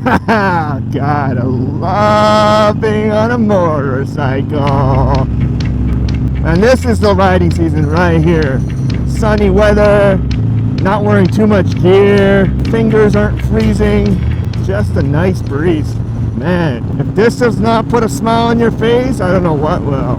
God, I love being on a motorcycle. And this is the riding season right here. Sunny weather, not wearing too much gear, fingers aren't freezing, just a nice breeze. Man, if this does not put a smile on your face, I don't know what will.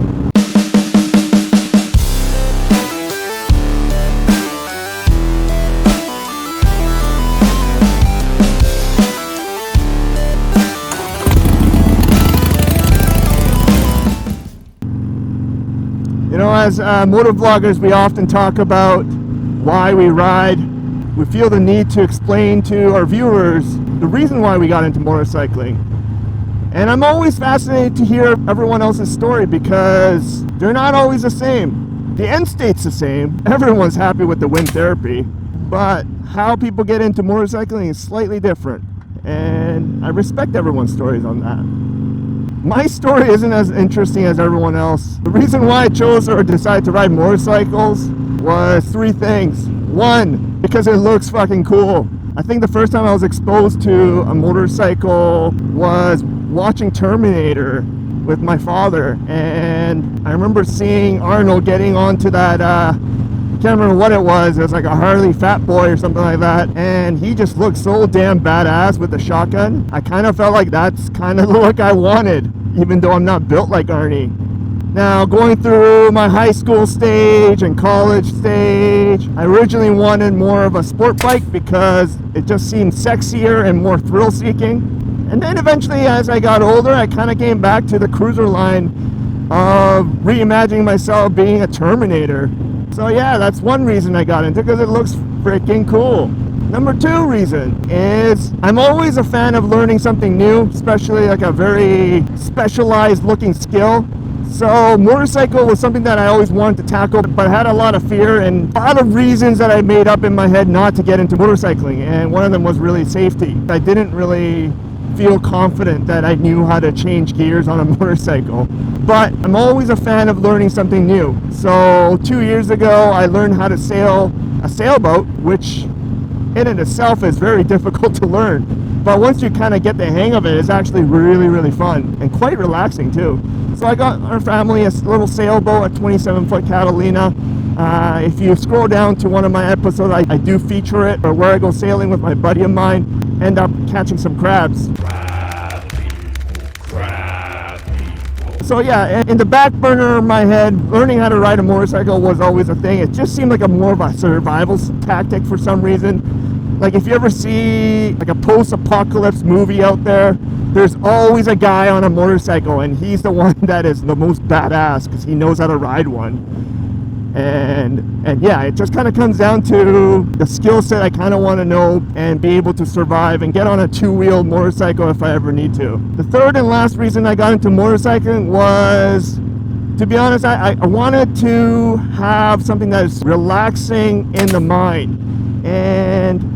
You know, as motovloggers, we often talk about why we ride. We feel the need to explain to our viewers the reason why we got into motorcycling. And I'm always fascinated to hear everyone else's story because they're not always the same. The end state's the same. Everyone's happy with the wind therapy, but how people get into motorcycling is slightly different. And I respect everyone's stories on that. My story isn't as interesting as everyone else. The reason why I chose or decided to ride motorcycles was three things. One, because it looks fucking cool. I think the first time I was exposed to a motorcycle was watching Terminator with my father. And I remember seeing Arnold getting onto that, I can't remember what it was. It was like a Harley Fat Boy or something like that. And he just looked so damn badass with the shotgun. I kind of felt like that's kind of the look I wanted, even though I'm not built like Arnie. Now, going through my high school stage and college stage, I originally wanted more of a sport bike because it just seemed sexier and more thrill-seeking. And then eventually, as I got older, I kind of came back to the cruiser line of reimagining myself being a Terminator. So yeah, that's one reason I got into it, because it looks freaking cool. Number two reason is I'm always a fan of learning something new, especially like a very specialized looking skill. So motorcycle was something that I always wanted to tackle, but I had a lot of fear and a lot of reasons that I made up in my head not to get into motorcycling. And one of them was really safety. I didn't really feel confident that I knew how to change gears on a motorcycle. But I'm always a fan of learning something new. So 2 years ago, I learned how to sail a sailboat, which in and itself is very difficult to learn. But once you kind of get the hang of it, it's actually really, really fun and quite relaxing too. So I got our family a little sailboat, a 27-foot Catalina. If you scroll down to one of my episodes, I do feature it, or where I go sailing with my buddy of mine, end up catching some crabs. So yeah, in the back burner of my head, learning how to ride a motorcycle was always a thing. It just seemed like more of a survival tactic for some reason. Like if you ever see like a post-apocalypse movie out there, there's always a guy on a motorcycle, and he's the one that is the most badass because he knows how to ride one. And yeah, it just kind of comes down to the skill set I kind of want to know and be able to survive and get on a two-wheeled motorcycle if I ever need to. The third and last reason I got into motorcycling was, to be honest, I wanted to have something that is relaxing in the mind. And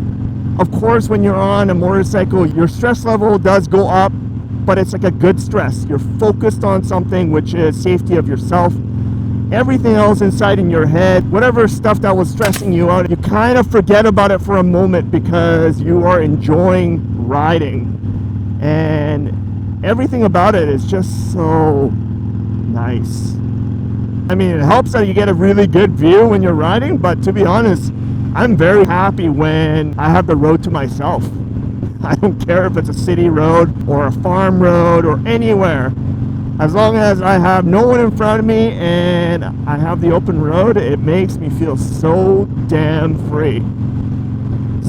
of course, when you're on a motorcycle, your stress level does go up, but it's like a good stress. You're focused on something, which is safety of yourself. Everything else inside in your head, whatever stuff that was stressing you out, you kind of forget about it for a moment because you are enjoying riding. And everything about it is just so nice. I mean, it helps that you get a really good view when you're riding, but to be honest, I'm very happy when I have the road to myself. I don't care if it's a city road or a farm road or anywhere. As long as I have no one in front of me and I have the open road, it makes me feel so damn free.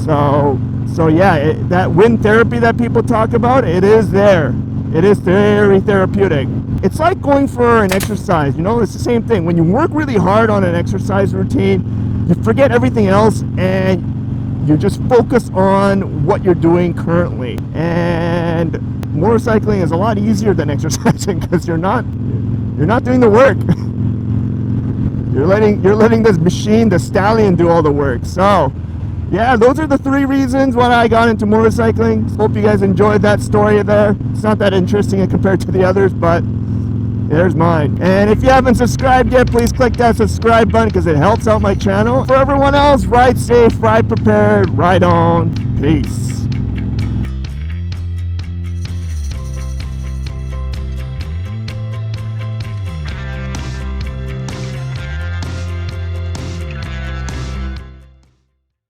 So yeah, that wind therapy that people talk about, it is there. It is very therapeutic. It's like going for an exercise, you know, it's the same thing. When you work really hard on an exercise routine, you forget everything else and you just focus on what you're doing currently. And motorcycling is a lot easier than exercising because you're not doing the work. You're letting this machine, the stallion, do all the work. So yeah, those are the three reasons why I got into motorcycling. Hope you guys enjoyed that story there. It's not that interesting compared to the others, but there's mine. And if you haven't subscribed yet, please click that subscribe button because it helps out my channel. For everyone else, ride safe, ride prepared, ride on. Peace.